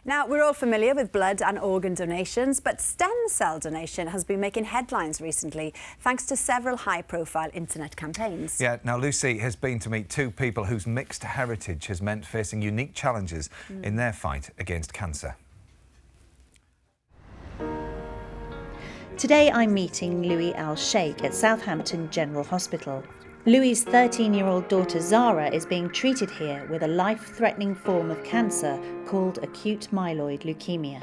Now, we're all familiar with blood and organ donations, but stem cell donation has been making headlines recently, thanks to several high-profile internet campaigns. Yeah, now Lucy has been to meet two people whose mixed heritage has meant facing unique challenges in their fight against cancer. Today I'm meeting Louis Al-Sheikh at Southampton General Hospital. Louis's 13-year-old daughter Zara is being treated here with a life-threatening form of cancer called acute myeloid leukemia.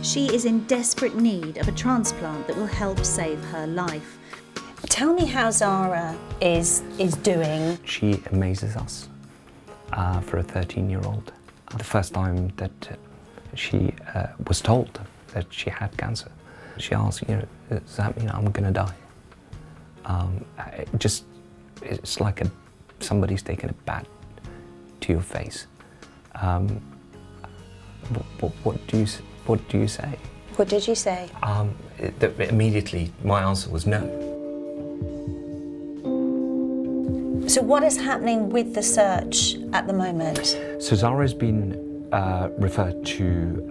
She is in desperate need of a transplant that will help save her life. Tell me how Zara is doing. She amazes us for a 13-year-old. The first time that she was told that she had cancer, she asked, does that mean I'm going to die? It's like somebody's taken a bat to your face. What do you say? What did you say? Immediately, my answer was no. So what is happening with the search at the moment? So Zara has been referred to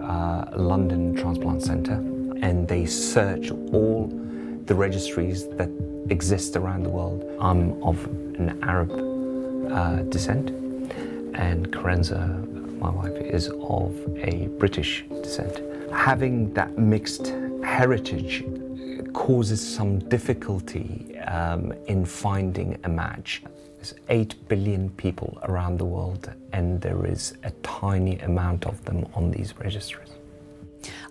London Transplant Centre, and they search all the registries that exist around the world. I'm of an Arab descent, and Karenza, my wife, is of a British descent. Having that mixed heritage causes some difficulty in finding a match. There's 8 billion people around the world, and there is a tiny amount of them on these registries.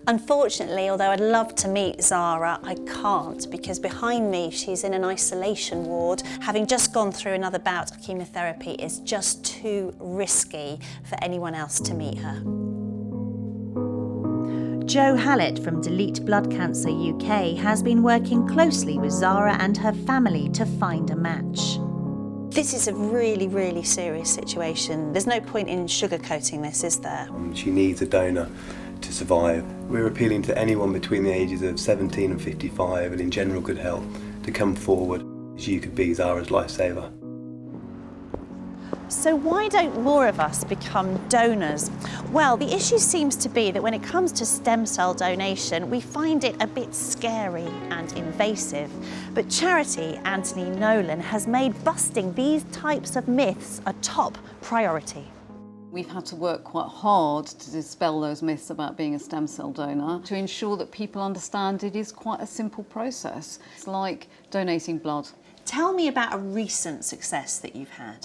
Unfortunately, although I'd love to meet Zara, I can't, because behind me she's in an isolation ward. Having just gone through another bout of chemotherapy, it's just too risky for anyone else to meet her. Jo Hallett from Delete Blood Cancer UK has been working closely with Zara and her family to find a match. This is a really, really serious situation. There's no point in sugarcoating this, is there? She needs a donor to survive. We're appealing to anyone between the ages of 17 and 55 and in general good health to come forward. You could be Zara's lifesaver. So why don't more of us become donors? Well, the issue seems to be that when it comes to stem cell donation, we find it a bit scary and invasive. But charity Anthony Nolan has made busting these types of myths a top priority. We've had to work quite hard to dispel those myths about being a stem cell donor, to ensure that people understand it is quite a simple process. It's like donating blood. Tell me about a recent success that you've had.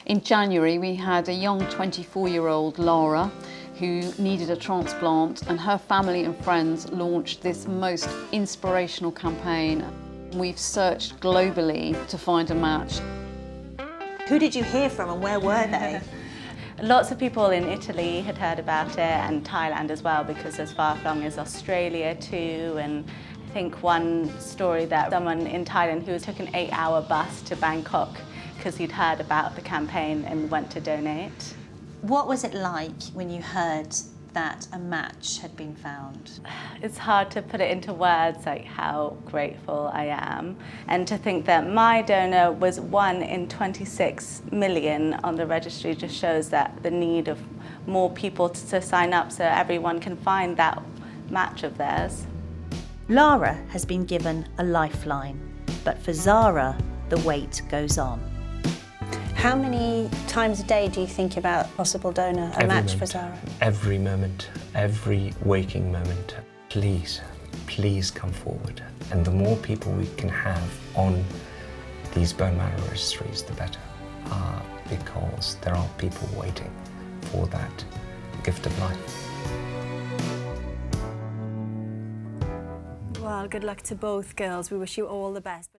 In January, we had a young 24-year-old Lara who needed a transplant, and her family and friends launched this most inspirational campaign. We've searched globally to find a match. Who did you hear from and where were they? Lots of people in Italy had heard about it, and Thailand as well, because as far flung as Australia too. And I think one story that someone in Thailand who took an 8-hour bus to Bangkok because he'd heard about the campaign and went to donate. What was it like when you heard that a match had been found? It's hard to put it into words, like how grateful I am. And to think that my donor was 1 in 26 million on the registry just shows that the need of more people to sign up so everyone can find that match of theirs. Lara has been given a lifeline, but for Zara, the wait goes on. How many times a day do you think about possible donor, a match for Zara? Every moment, every waking moment. Please, please come forward. And the more people we can have on these bone marrow registries, the better. Because there are people waiting for that gift of life. Well, good luck to both girls. We wish you all the best.